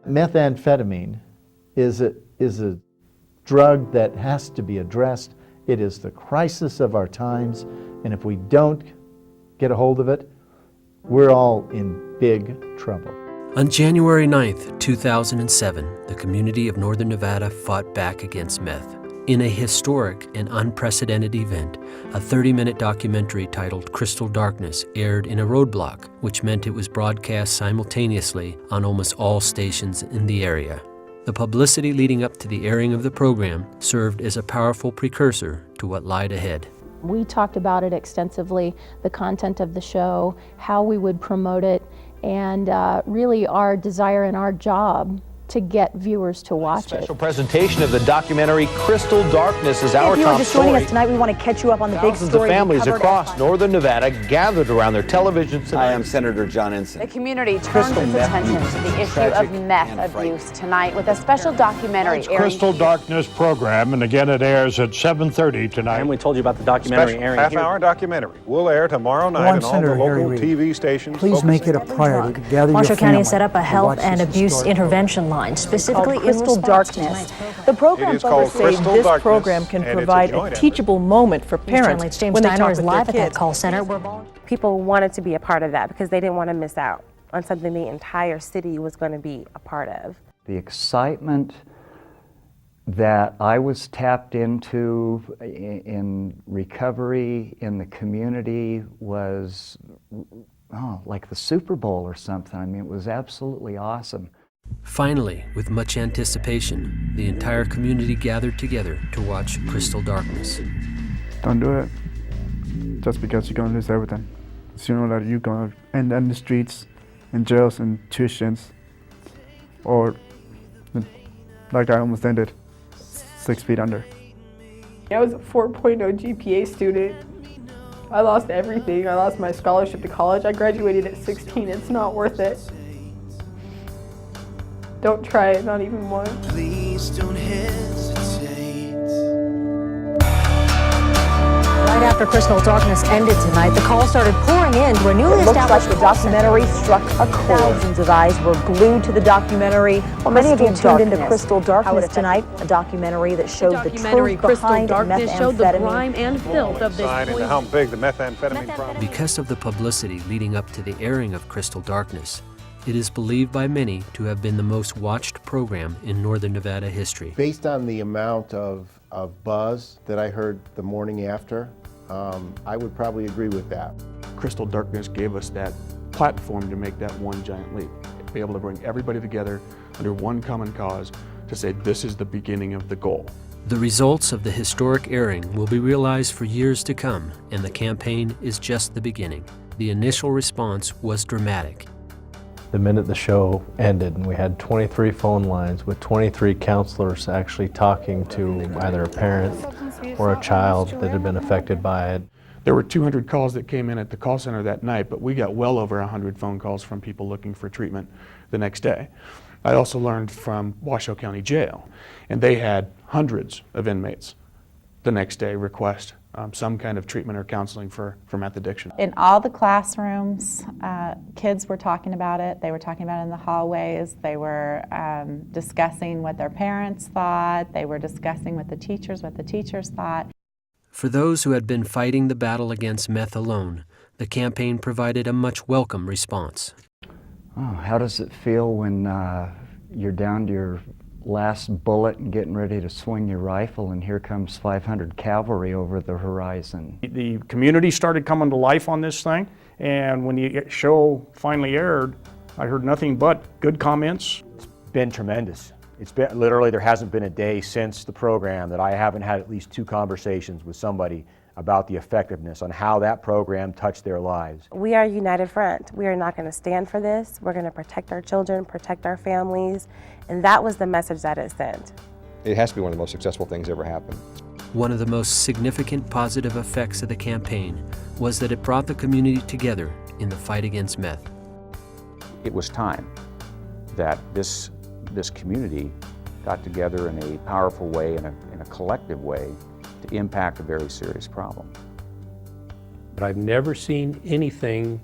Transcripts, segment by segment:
Methamphetamine is a drug that has to be addressed. It is the crisis of our times, and if we don't get a hold of it, we're all in big trouble. On January 9th, 2007, the community of Northern Nevada fought back against meth. In a historic and unprecedented event, a 30-minute documentary titled Crystal Darkness aired in a roadblock, which meant it was broadcast simultaneously on almost all stations in the area. The publicity leading up to the airing of the program served as a powerful precursor to what lied ahead. We talked about it extensively, the content of the show, how we would promote it, and really our desire and our job to get viewers to watch it. Special presentation of the documentary Crystal Darkness is our top story. If you are just joining us tonight, we want to catch you up on the big story. Thousands of families across Northern Nevada gathered around their televisions tonight. Hi, I'm Senator John Ensign. The community turns its attention to the issue of meth abuse tonight with a special documentary. It's Crystal Darkness program, and again it airs at 7:30 tonight. And we told you about the documentary airing here. Half-hour documentary will air tomorrow night on all the local TV stations. Please make it a priority to gather Marshall County has set up a health and abuse intervention line, specifically Crystal Darkness. The program focus saying this program can provide a teachable moment for parents when they talk with their live kids. at that call center. People wanted to be a part of that because they didn't want to miss out on something the entire city was going to be a part of. The excitement that I was tapped into in recovery in the community was like the Super Bowl or something. I mean, it was absolutely awesome. Finally, with much anticipation, the entire community gathered together to watch Crystal Darkness. Don't do it just because you're going to lose everything. Sooner or later you're going to end in the streets, in jails and tuitions, or like I almost ended, 6 feet under. I was a 4.0 GPA student. I lost everything. I lost my scholarship to college. I graduated at 16. It's not worth it. Don't try it, not even once. Please don't hesitate. Right after Crystal Darkness ended tonight, the calls started pouring in to a newly established. It looks like the documentary struck a chord. Thousands of eyes were glued to the documentary. Well, many of you tuned into Crystal Darkness tonight, a documentary that showed the truth behind methamphetamine. Showed the grime and filth of this Into how big the methamphetamine problem. Because of the publicity leading up to the airing of Crystal Darkness, it is believed by many to have been the most watched program in Northern Nevada history. Based on the amount of buzz that I heard the morning after, I would probably agree with that. Crystal Darkness gave us that platform to make that one giant leap. Be able to bring everybody together under one common cause to say this is the beginning of the goal. The results of the historic airing will be realized for years to come, and the campaign is just the beginning. The initial response was dramatic. The minute the show ended, and we had 23 phone lines with 23 counselors actually talking to either a parent or a child that had been affected by it. There were 200 calls that came in at the call center that night, but we got well over 100 phone calls from people looking for treatment the next day. I also learned from Washoe County Jail, and they had hundreds of inmates the next day request some kind of treatment or counseling for meth addiction. In all the classrooms, kids were talking about it. They were talking about it in the hallways. They were discussing what their parents thought. They were discussing with the teachers what the teachers thought. For those who had been fighting the battle against meth alone, the campaign provided a much welcome response. Oh, how does it feel when you're down to your last bullet and getting ready to swing your rifle, and here comes 500 cavalry over the horizon? The community started coming to life on this thing, and when the show finally aired, I heard nothing but good comments. It's been tremendous. It's been literally, there hasn't been a day since the program that I haven't had at least 2 conversations with somebody about the effectiveness on how that program touched their lives. We are a united front. We are not going to stand for this. We're going to protect our children, protect our families, and that was the message that it sent. It has to be one of the most successful things ever happened. One of the most significant positive effects of the campaign was that it brought the community together in the fight against meth. It was time that this community got together in a powerful way, in a collective way, to impact a very serious problem. But I've never seen anything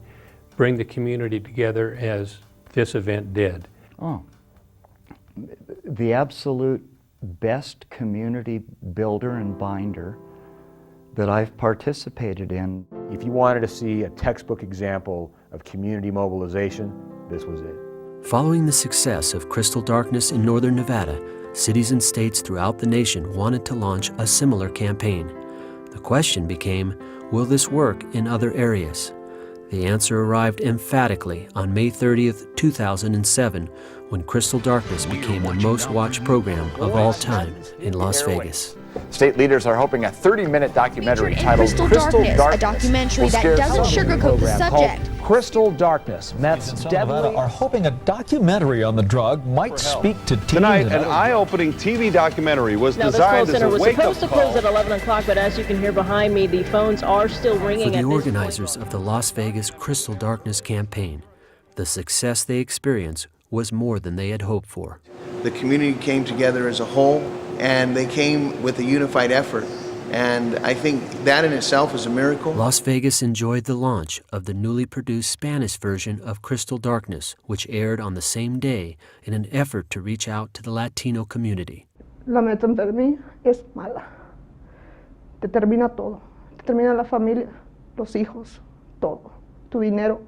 bring the community together as this event did. Oh, the absolute best community builder and binder that I've participated in. If you wanted to see a textbook example of community mobilization, this was it. Following the success of Crystal Darkness in northern Nevada, cities and states throughout the nation wanted to launch a similar campaign. The question became, will this work in other areas? The answer arrived emphatically on May 30th, 2007, when Crystal Darkness became the most watched program of all time in Las Vegas. State leaders are hoping a 30-minute documentary titled Crystal Darkness, a documentary that doesn't sugarcoat the subject. Crystal Darkness, meth's deadly. Are hoping a documentary on the drug might speak to teens. Tonight, an eye-opening TV documentary was designed as a wake-up call. This call center was supposed to close at 11 o'clock, but as you can hear behind me, the phones are still ringing. For the organizers of the Las Vegas Crystal Darkness campaign, the success they experienced was more than they had hoped for. The community came together as a whole, and they came with a unified effort. And I think that in itself is a miracle. Las Vegas enjoyed the launch of the newly produced Spanish version of Crystal Darkness, which aired on the same day in an effort to reach out to the Latino community. La metanfetamina es mala. Te termina todo. Te termina la familia, los hijos, todo. Tu dinero,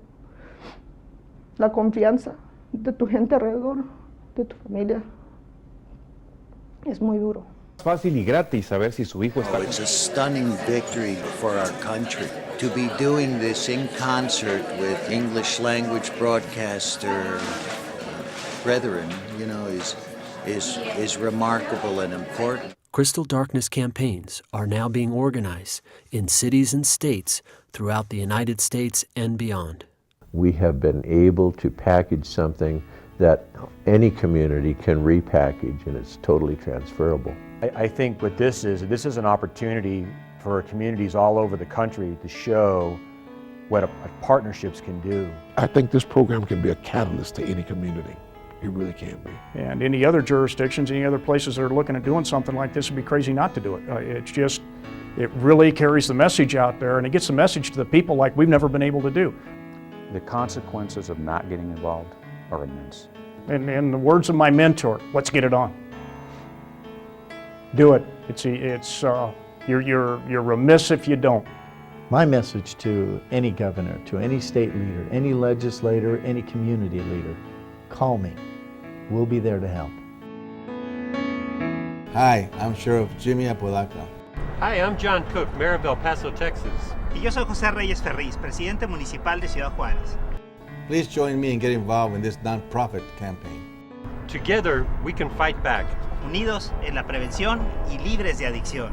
la confianza de tu gente alrededor, de tu familia. Es muy duro. Fácil y gratis saber si su hijo está. It's a stunning victory for our country. To be doing this in concert with English language broadcaster brethren, you know, is remarkable and important. Crystal Darkness campaigns are now being organized in cities and states throughout the United States and beyond. We have been able to package something that any community can repackage, and it's totally transferable. I think what this is an opportunity for communities all over the country to show what partnerships can do. I think this program can be a catalyst to any community. It really can be. And any other jurisdictions, any other places that are looking at doing something like this would be crazy not to do it. It really carries the message out there, and it gets the message to the people like we've never been able to do. The consequences of not getting involved are immense. And in the words of my mentor, let's get it on. Do it. You're remiss if you don't. My message to any governor, to any state leader, any legislator, any community leader, call me. We'll be there to help. Hi, I'm Sheriff Jimmy Apodaca. Hi, I'm John Cook, Mayor of El Paso, Texas. Y yo soy José Reyes Ferriz, Presidente Municipal de Ciudad Juárez. Please join me and get involved in this non-profit campaign. Together, we can fight back. Unidos en la prevención y libres de adicción.